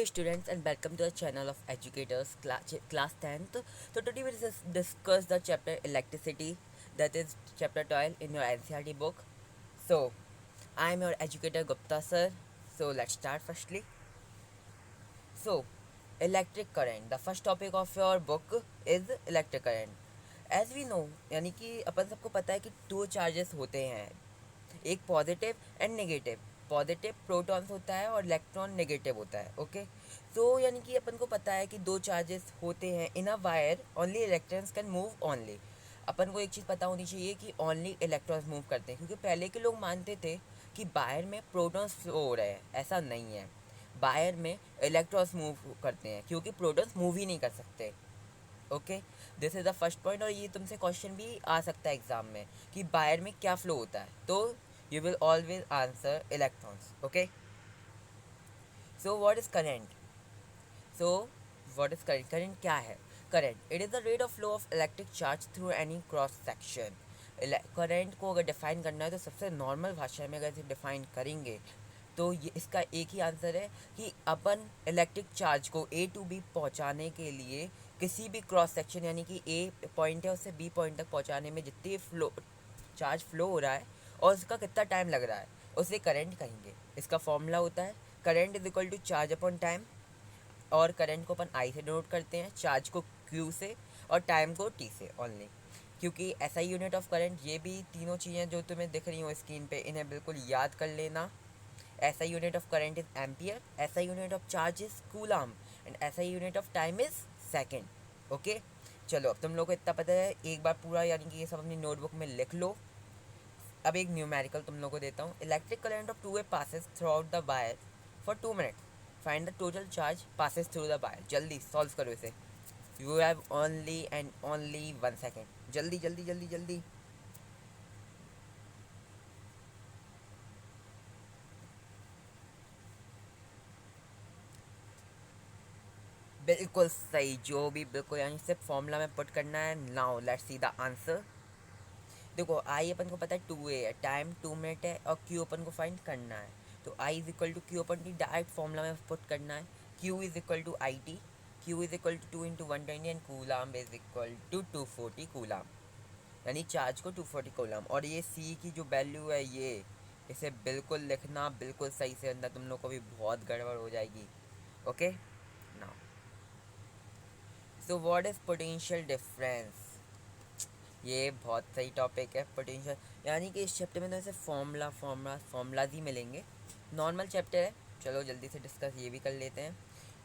students and welcome to the channel of educators class 10th. So today we discuss the chapter electricity, that is chapter 12 in your NCERT book. So I am your educator Gupta sir. So let's start firstly. So electric current, the first topic of your book is electric current. As we know यानी कि अपन सबको पता है कि दो charges होते हैं, एक positive and negative. Positive protons होता है और इलेक्ट्रॉन नेगेटिव होता है. ओके सो यानी कि अपन को पता है कि दो चार्जेस होते हैं in a wire, only electrons can move only. अपन को एक चीज़ पता होनी चाहिए कि ओनली इलेक्ट्रॉन्स मूव करते हैं, क्योंकि पहले के लोग मानते थे कि वायर में प्रोटॉन्स फ्लो हो रहे हैं. ऐसा नहीं है, वायर में इलेक्ट्रॉन्स मूव करते हैं क्योंकि प्रोटॉन्स मूव ही नहीं कर सकते. Okay, this is the first point. और ये तुमसे क्वेश्चन भी आ सकता है एग्जाम में कि वायर में क्या फ्लो होता है, तो you will always answer electrons. Okay, so what is current. So what is current. Current क्या है. Current it is the rate of flow of electric charge through any cross section. Current को अगर define करना है तो सबसे normal भाषा में अगर इसे डिफाइन करेंगे तो ये इसका एक ही आंसर है कि अपन इलेक्ट्रिक चार्ज को ए टू बी पहुंचाने के लिए किसी भी क्रॉस सेक्शन यानी कि ए पॉइंट है उससे बी पॉइंट तक पहुंचाने में जितनी चार्ज फ्लो हो रहा है और उसका कितना टाइम लग रहा है उसे करंट कहेंगे. इसका फॉर्मूला होता है current is equal to charge upon time. और करंट को अपन आई से डिनोट करते हैं, चार्ज को क्यू से और टाइम को टी से ओनली. क्योंकि ऐसा यूनिट ऑफ करंट, ये भी तीनों चीज़ें जो तुम्हें दिख रही हो स्क्रीन पे, इन्हें बिल्कुल याद कर लेना. ऐसा unit of current is ampere, ऐसा unit of charge is coulomb and ऐसा unit of time is second. Okay, चलो अब तुम लोग को इतना पता है, एक बार पूरा यानी कि ये सब अपनी नोटबुक में लिख लो. अब एक न्यूमेरिकल तुम लोग को देता हूँ. Electric current of 2A passes through out the wire for 2 minute. Find the total charge passes through the wire. जल्दी सॉल्व करो इसे. You have only and only 1 second. जल्दी जल्दी जल्दी जल्दी. बिल्कुल सही, जो भी बिल्कुल यानी सिर्फ फॉर्मूला में पुट करना है. Now let's see the answer. देखो आई अपन को पता है 2A है, टाइम 2 मिनट है और क्यू अपन को फाइंड करना है. तो I is equal to Q अपन की डायरेक्ट फॉर्मूला में पुट करना है. Q is equal to I T. Q is equal to 2 × 120 and coulomb is equal to 240 coulomb. यानी चार्ज को 240 कूलाम. और ये सी की जो वैल्यू है ये, इसे बिल्कुल लिखना बिल्कुल सही से, अंदर तुम लोग को भी बहुत गड़बड़ हो जाएगी. Okay now, so what is potential difference. ये बहुत सही टॉपिक है पोटेंशियल. यानी कि इस चैप्टर में तो ऐसे फॉर्मूलाज ही मिलेंगे. नॉर्मल चैप्टर है, चलो जल्दी से डिस्कस ये भी कर लेते हैं.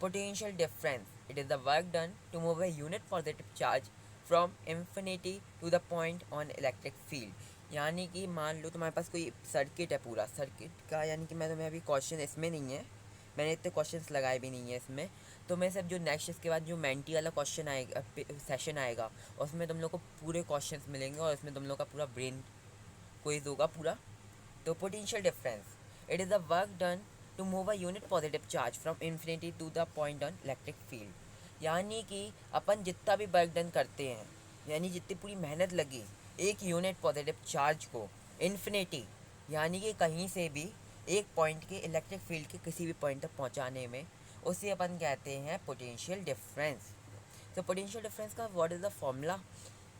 Potential difference it is the work done to move a unit positive charge from infinity to the point on electric field. यानी कि मान लो तुम्हारे पास कोई सर्किट है, पूरा सर्किट का, यानी कि मैं तुम्हें अभी क्वेश्चन इसमें नहीं है, मैंने इतने क्वेश्चंस लगाए भी नहीं है इसमें. तो मैं सब जो नेक्स्ट इसके बाद जो मेंटी वाला क्वेश्चन आएगा, सेशन आएगा, उसमें तुम लोग को पूरे क्वेश्चंस मिलेंगे और उसमें तुम लोग का पूरा ब्रेन क्विज होगा पूरा. तो potential difference it is the work done to move a unit positive charge from infinity to the point on electric field. यानी कि अपन जितना भी वर्क डन करते हैं, यानी जितनी पूरी मेहनत लगी एक यूनिट पॉजिटिव चार्ज को इन्फिनिटी यानी कि कहीं से भी एक पॉइंट के इलेक्ट्रिक फील्ड के किसी भी पॉइंट तक पहुंचाने में, उसे अपन कहते हैं पोटेंशियल डिफरेंस. तो पोटेंशियल डिफरेंस का what is the formula.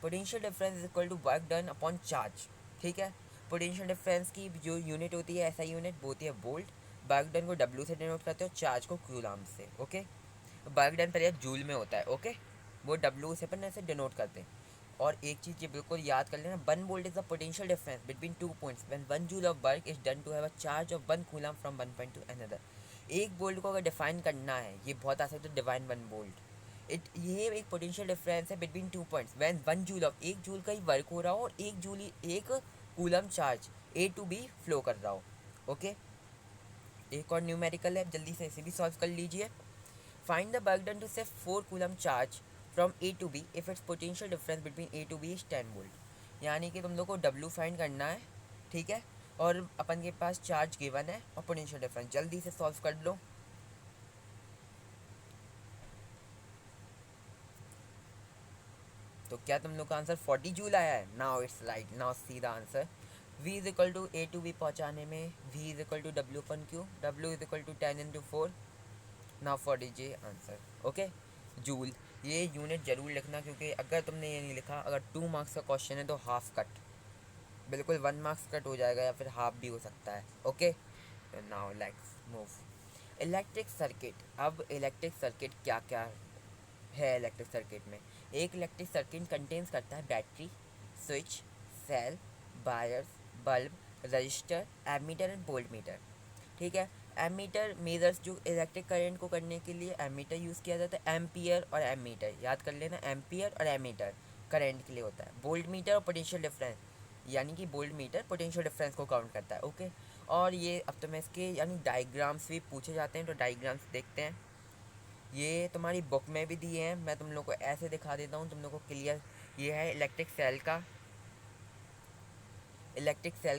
Potential difference is equal to work done upon charge. ठीक है, पोटेंशियल डिफरेंस की जो यूनिट होती है, ऐसा यूनिट वो होती है वोल्ट. वर्क डन को डब्ल्यू से डिनोट करते हो, चार्ज को कूलम से. ओके, वर्क डन पहले जूल में होता है. ओके, वो डब्ल्यू से अपन ऐसे डिनोट करते हैं. और एक चीज़ ये बिल्कुल याद कर लेना, 1 volt is the potential difference between 2 points when 1 joule of work is done to have a charge of 1 coulomb from 1 point to another. एक वोल्ट को अगर डिफाइन करना है, ये बहुत आसान है, तो डिवाइन 1 वोल्ट. ये एक पोटेंशियल डिफरेंस है between 2 points when 1 joule of, 1 joule का ही वर्क हो रहा हो और 1 coulomb charge A to B flow कर रहा हो. ओके, एक और न्यूमेरिकल है, जल्दी से इसे भी सॉल्व कर लीजिए. Find the work done to से 4 coulomb charge from A to B if its potential difference between A to B is 10 volt. यानी कि तुम लोग को डब्ल्यू फाइंड करना है. ठीक है, और अपन के पास चार्ज गिवन है और पोटेंशियल डिफरेंस, जल्दी से सॉल्व कर लो. तो क्या तुम लोग का आंसर 40 जूल आया है. Now it's right. Now see the answer. v is equal to A to B पहुँचाने में v is equal to W upon Q. W is equal to 10 × 4. Now for डीजिए आंसर। Okay, joule. ये unit जरूर लिखना, क्योंकि अगर तुमने ये नहीं लिखा, अगर 2 मार्क्स का क्वेश्चन है तो हाफ कट, बिल्कुल 1 मार्क्स कट हो जाएगा या फिर हाफ भी हो सकता है। ओके, तो now let's move. Electric circuit. अब इलेक्ट्रिक सर्किट क्या क्या है इलेक्ट्रिक सर्किट में? एक इलेक्ट्रिक सर्किट कंटेन्स करता है battery, switch, cell, wires, bulb, resistor, ammeter and voltmeter. ठीक है। एमीटर मेजर्स, जो इलेक्ट्रिक करंट को करने के लिए एमीटर यूज़ किया जाता है। एम्पियर और एमीटर याद कर लेना, एम्पियर और एमीटर करंट के लिए होता है। वोल्ट मीटर और पोटेंशियल डिफरेंस, यानी कि वोल्ट मीटर पोटेंशियल डिफरेंस को काउंट करता है। ओके, और ये अब तो मैं इसके यानी डायग्राम्स भी पूछे जाते हैं, तो डायग्राम्स देखते हैं। ये तुम्हारी बुक में भी दिए हैं, मैं तुम लोग को ऐसे दिखा देता हूँ तुम लोग को क्लियर। ये है इलेक्ट्रिक सेल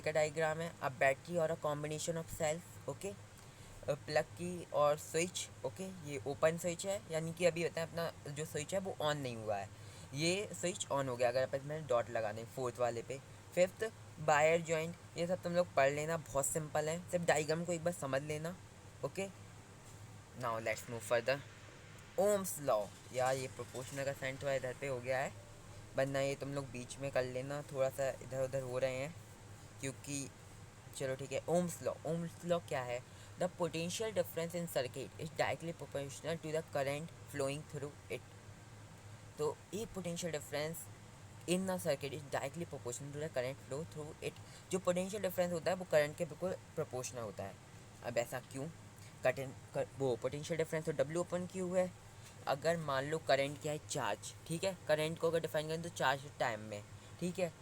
का डायग्राम है। अब बैटरी और a combination of cells. Okay, plug key और स्विच। ओके, ये ओपन स्विच है, यानी कि अभी होता है अपना जो स्विच है वो ऑन नहीं हुआ है, ये स्विच ऑन हो गया अगर अपन इसमें डॉट लगा दें फोर्थ वाले पे। फिफ्थ, बायर जॉइंट। ये सब तुम लोग पढ़ लेना, बहुत सिंपल है, सिर्फ डायग्राम को एक बार समझ लेना। Okay, now let's move further. Ohm's law. यार ये प्रोपोर्शनल का साइन थोड़ा इधर पे हो गया है, वरना ये तुम लोग बीच में कर लेना, थोड़ा सा इधर उधर हो रहे हैं क्योंकि। चलो ठीक है। ओम्स लॉ क्या है? The potential difference in circuit is directly proportional to the current flowing through it. तो ये potential difference in the circuit is directly proportional to the current flow through it. जो पोटेंशियल डिफरेंस होता है वो current के बिल्कुल proportional होता है। अब ऐसा क्यों? वो पोटेंशियल डिफरेंस तो डब्ल्यू ओपन क्यू है। अगर मान लो करंट क्या है, चार्ज। ठीक है, करंट को अगर डिफाइन करें तो चार्ज टाइम में। ठीक है,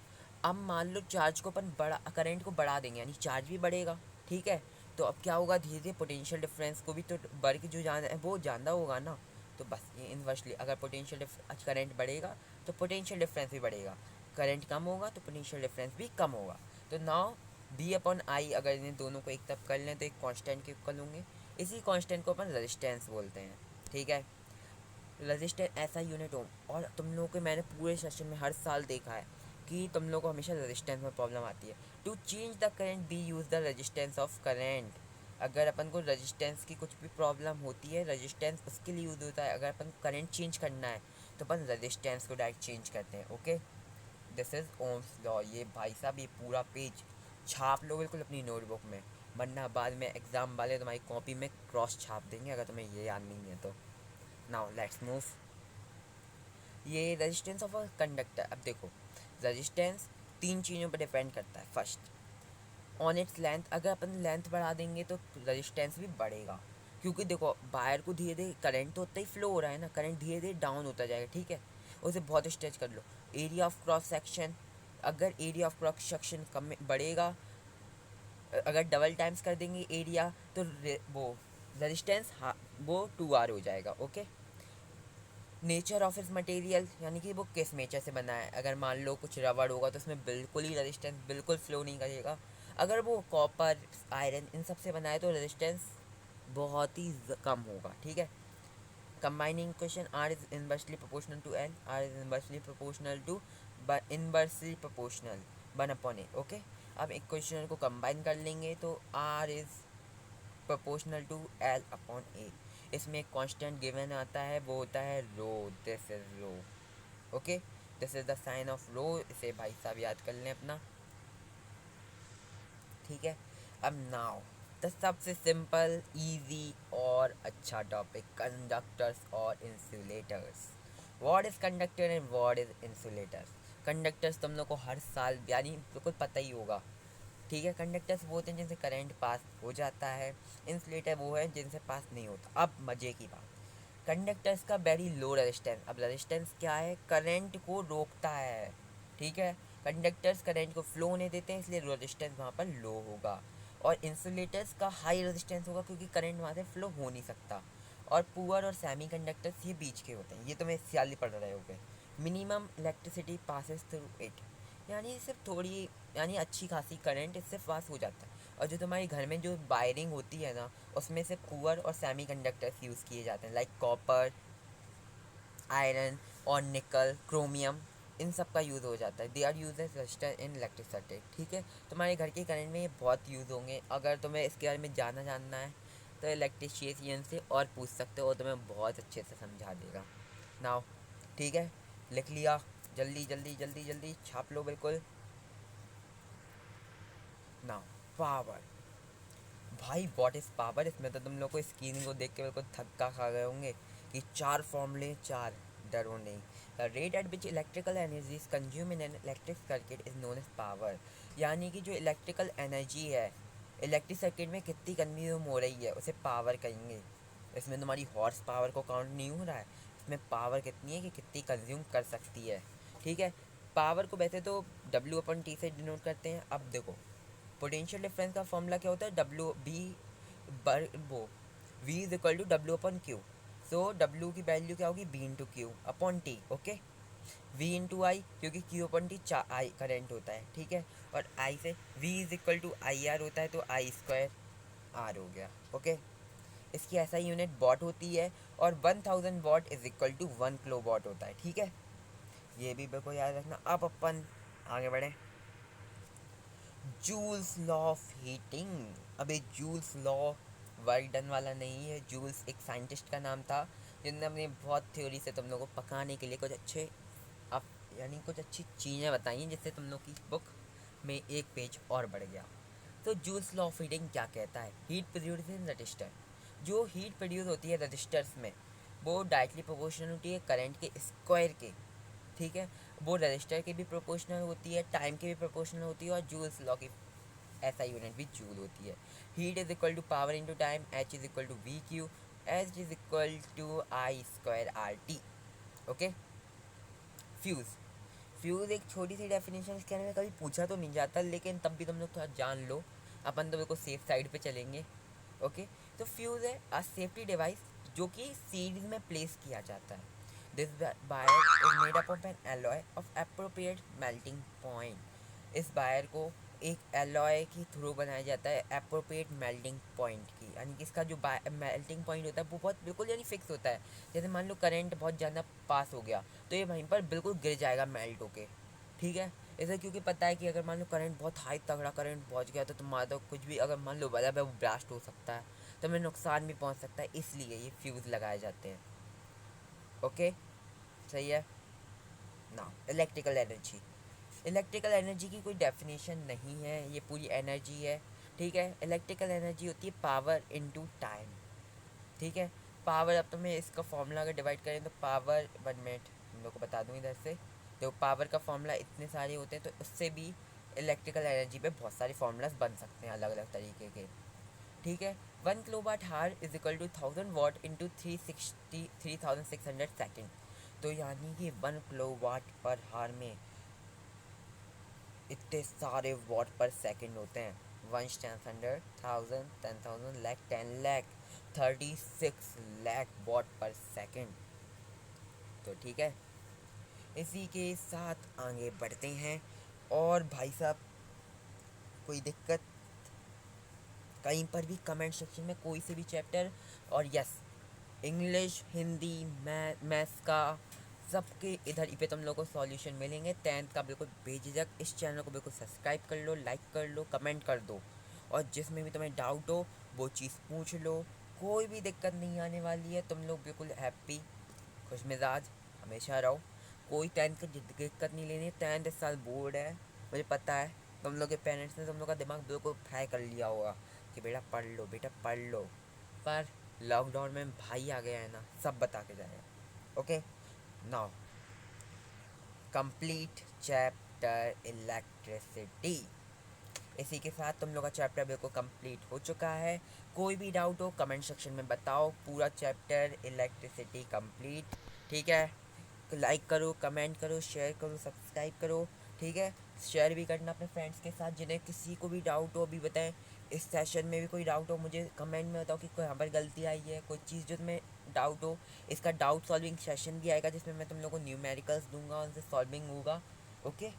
अब मान लो चार्ज को अपन बड़ा, करंट को बढ़ा देंगे, यानी चार्ज भी बढ़ेगा। ठीक है, तो अब क्या होगा, धीरे धीरे पोटेंशियल डिफरेंस को भी तो बढ़ के जो जाना है वो जानना होगा ना। तो बस ये इन्वर्सली, अगर पोटेंशियल करंट बढ़ेगा तो पोटेंशियल डिफरेंस भी बढ़ेगा, करंट कम होगा तो पोटेंशियल डिफरेंस भी कम होगा। तो नाउ बी अपॉन आई, अगर इन्हें दोनों को एक तरफ कर लें तो एक कांस्टेंट के इक्वल होंगे। इसी कांस्टेंट को अपन रेजिस्टेंस बोलते हैं। ठीक है, रजिस्टर ऐसा यूनिट हो, और तुम लोगों को मैंने पूरे सेशन में हर साल देखा है कि तुम लोगों को हमेशा रेजिस्टेंस में प्रॉब्लम आती है। To change the current be use the resistance of current. अगर अपन को रेजिस्टेंस की कुछ भी प्रॉब्लम होती है, रेजिस्टेंस उसके लिए यूज़ होता है। अगर अपन करंट चेंज करना है तो अपन रेजिस्टेंस को डायरेक्ट चेंज करते हैं। Okay, this is Ohm's law. ये भाई साहब ये पूरा पेज छाप लो बिल्कुल अपनी नोटबुक में, वरना बाद में एग्ज़ाम वाले तुम्हारी कॉपी में क्रॉस छाप देंगे अगर तुम्हें ये याद नहीं है तो। Now let's move. ये रेजिस्टेंस ऑफ अ कंडक्टर। अब देखो, रेजिस्टेंस 3 चीज़ों पर डिपेंड करता है। First, on its length. अगर अपन लेंथ बढ़ा देंगे तो रेजिस्टेंस भी बढ़ेगा, क्योंकि देखो वायर को धीरे धीरे करंट तो उतना ही फ्लो हो रहा है ना, करंट धीरे धीरे डाउन होता जाएगा। ठीक है, उसे बहुत स्ट्रेच कर लो। एरिया ऑफ क्रॉस सेक्शन, अगर एरिया ऑफ क्रॉस सेक्शन कम बढ़ेगा, अगर डबल टाइम्स कर देंगे एरिया तो वो रेजिस्टेंस वो 2R हो जाएगा। ओके, नेचर ऑफ इस मटेरियल, यानी कि वो किस नेचर से बना है। अगर मान लो कुछ रबड़ होगा तो उसमें बिल्कुल ही रेजिस्टेंस बिल्कुल फ्लो नहीं करेगा। अगर वो कॉपर, आयरन, इन सब से बना है तो रेजिस्टेंस बहुत ही कम होगा। ठीक है, combining question, R is inversely proportional to N, R is inversely proportional to inversely proportional 1/a। Okay, अब एक क्वेश्चन को कंबाइन कर लेंगे तो R is proportional to L upon A. इसमें एक कांस्टेंट गिवन आता है, वो होता है rho. This is rho. Okay, this is the sign of rho. इसे भाई साहब याद कर लें अपना। ठीक है, अब नाउ द सबसे सिंपल, इजी और अच्छा टॉपिक, कंडक्टर्स और insulators. What is conductor and what is insulators? Conductors तुम लोग को हर साल यानी बिल्कुल पता ही होगा। ठीक है, कंडक्टर्स वो होते हैं जिनसे करंट पास हो जाता है, इंसुलेटर वो है जिनसे पास नहीं होता। अब मज़े की बात, कंडक्टर्स का वेरी लो रेजिस्टेंस। अब रेजिस्टेंस क्या है, करंट को रोकता है। ठीक है, कंडक्टर्स करंट को फ्लो होने देते हैं, इसलिए रेजिस्टेंस वहाँ पर लो होगा। और इंसुलेटर्स का हाई रेजिस्टेंस होगा क्योंकि करंट वहाँ से फ्लो हो नहीं सकता। और पुअर और सेमी कंडक्टर्स ये बीच के होते हैं, ये तुम्हें सियाली पढ़ रहे होगे। Minimum electricity passes through it, यानी सिर्फ थोड़ी, यानी अच्छी खासी करंट इससे पास हो जाता है। और जो तुम्हारे घर में जो वायरिंग होती है ना, उसमें से पुअर और सेमी कंडक्टर्स यूज़ किए जाते हैं, लाइक कॉपर, आयरन और निकल, क्रोमियम, इन सब का यूज़ हो जाता है। They are use as resistor in electric circuit. ठीक है, तुम्हारे घर के करंट में ये बहुत यूज़ होंगे। अगर तुम्हें इसके बारे में जानना है तो इलेक्ट्रीशियन से और पूछ सकते हो, तुम्हें बहुत अच्छे से समझा देगा। नाउ ठीक है, लिख लिया? जल्दी जल्दी जल्दी जल्दी छाप लो बिल्कुल। Now power. भाई व्हाट इज़ पावर? इसमें तो तुम लोग को स्क्रीन को देख के बिल्कुल थक्का खा गए होंगे कि 4 फॉर्मूले 4। डरो नहीं। The rate at which electrical energy is consume in an electric circuit is known as power. यानी कि जो इलेक्ट्रिकल एनर्जी है इलेक्ट्रिक सर्किट में कितनी कंज्यूम हो रही है उसे पावर कहेंगे। इसमें तुम्हारी हॉर्स पावर को काउंट नहीं हो रहा है, इसमें पावर कितनी है कि कितनी कंज्यूम कर सकती है। ठीक है, पावर को वैसे तो W/T से डिनोट करते हैं। अब देखो पोटेंशियल डिफरेंस का फॉर्मूला क्या होता है? डब्ल्यू बी बर वो V is equal to W/Q। So W की वैल्यू क्या होगी? B into Q upon T. Okay, V into I, क्योंकि Q/T आई करेंट होता है। ठीक है, और आई से V is equal to IR होता है, तो आई स्क्वायर आर हो गया। ओके, इसकी ऐसा यूनिट वॉट होती है, और 1000 watt is equal to 1 kilowatt होता है। ठीक है, ये भी बिल्कुल याद रखना। अब अपन आगे बढ़े। Joules law of heating. अबे जूल्स लॉ वर्क डन वाला नहीं है। जूल्स एक साइंटिस्ट का नाम था जिनने अपनी बहुत थ्योरी से तुम लोगों को पकाने के लिए कुछ अच्छे अब यानी कुछ अच्छी चीज़ें बताई हैं, जिससे तुम लोग की बुक में एक पेज और बढ़ गया। तो जूल्स लॉ ऑफ हीटिंग क्या कहता है? Heat produce in register. जो हीट प्रोड्यूस होती है रजिस्टर्स में वो डायरेक्टली प्रोपोर्शनल होती है करंट के स्क्वायर के। ठीक है, वो रजिस्टर के भी प्रोपोर्शनल होती है, टाइम के भी प्रोपोर्शनल होती है, और जूल्स लॉ की ऐसा यूनिट भी जूल होती है। Heat is equal to power into time, H is equal to V Q, H is equal to I square R T. Okay, fuse. Fuse एक छोटी सी डेफिनेशन इसके में कभी पूछा तो नहीं जाता, लेकिन तब भी तुम लोग थोड़ा जान लो, अपन तो बिल्कुल सेफ साइड पे चलेंगे। ओके, तो फ्यूज़ है अ सेफ्टी डिवाइस जो कि सीरीज में प्लेस किया जाता है। This wire is made up of N alloy of appropriate melting point. इस वायर को एक एलॉय के थ्रू बनाया जाता है अप्रोप्रिएट मेल्टिंग पॉइंट की, यानी कि इसका जो मेल्टिंग पॉइंट होता है वो बहुत बिल्कुल यानी फिक्स होता है। जैसे मान लो करंट बहुत ज़्यादा पास हो गया तो ये वहीं पर बिल्कुल गिर जाएगा मेल्ट होके। ठीक है, इसे क्योंकि पता है कि अगर मान लो करंट बहुत हाई तगड़ा करंट पहुंच गया तो तुम्हारा तो कुछ भी, अगर मान लो बल्ब है वो ब्लास्ट हो सकता है, तो हमें नुकसान भी पहुंच सकता है, इसलिए ये फ्यूज़ लगाए जाते हैं। ओके, सही है ना। Electrical energy. इलेक्ट्रिकल एनर्जी की कोई डेफिनेशन नहीं है, ये पूरी एनर्जी है। ठीक है, इलेक्ट्रिकल एनर्जी होती है पावर इनटू टाइम। ठीक है, पावर, अब तुम्हें इसका फॉर्मूला अगर डिवाइड करें तो पावर, 1 मिनट तुम लोग को बता दूँ इधर से। तो पावर का फॉर्मूला इतने सारे होते हैं, तो उससे भी इलेक्ट्रिकल एनर्जी पे बहुत सारे फार्मूलाज बन सकते हैं अलग अलग तरीके के। ठीक है, 1 kilo watt hour is equal to 1000 watt into 3600 second. तो यानी कि 1 किलो वाट पर हार में इतने सारे वॉट पर सेकंड होते हैं। 1 10 100 1000 10,000 लाख 10 लाख 36 लाख वॉट पर सेकंड। तो ठीक है, इसी के साथ आगे बढ़ते हैं। और भाई साहब कोई दिक्कत कहीं पर भी कमेंट सेक्शन में कोई से भी चैप्टर, और यस इंग्लिश हिंदी मैथ्स का सबके इधर ही पे तुम लोग को सॉल्यूशन मिलेंगे। 10th का बिल्कुल बेझिझक इस चैनल को बिल्कुल सब्सक्राइब कर लो, लाइक कर लो, कमेंट कर दो, और जिसमें भी तुम्हें डाउट हो वो चीज़ पूछ लो। कोई भी दिक्कत नहीं आने वाली है, तुम लोग बिल्कुल हैप्पी खुश मिजाज हमेशा रहो। कोई 10th की दिक्कत नहीं लेनी। 10th इस साल बोर्ड है, मुझे पता है तुम लोग के पेरेंट्स ने तुम लोग का दिमाग बिल्कुल फ्राई कर लिया होगा कि बेटा पढ़ लो बेटा पढ़ लो, पर लॉकडाउन में भाई आ गया है ना, सब बता के जाएगा। Okay, now complete chapter electricity. इसी के साथ तुम लोग का चैप्टर बिल्कुल कंप्लीट हो चुका है। कोई भी डाउट हो कमेंट सेक्शन में बताओ। पूरा चैप्टर इलेक्ट्रिसिटी कंप्लीट। ठीक है, लाइक करो, कमेंट करो, शेयर करो, सब्सक्राइब करो। ठीक है, शेयर भी करना अपने फ्रेंड्स के साथ जिन्हें किसी को भी डाउट हो अभी बताएं। इस सेशन में भी कोई डाउट हो मुझे कमेंट में बताओ कि कोई यहाँ पर गलती आई है, कोई चीज़ जो तुम्हें डाउट हो। इसका डाउट सॉल्विंग सेशन भी आएगा जिसमें मैं तुम लोग को न्यूमेरिकल्स दूंगा, उनसे सॉल्विंग होगा। ओके,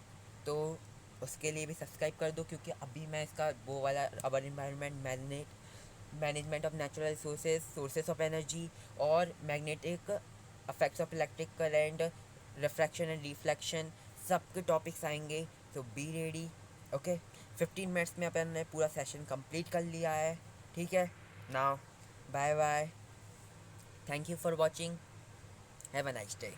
तो उसके लिए भी सब्सक्राइब कर दो, क्योंकि अभी मैं इसका वो वाला our environment management of natural resources, sources of energy, और magnetic effects of electric current, refraction and reflection, सबके टॉपिक्स आएंगे। तो बी रेडी। ओके, 15 मिनट्स में अपन ने पूरा सेशन कंप्लीट कर लिया है। ठीक है, now Bye bye. Thank you for watching. Have a nice day.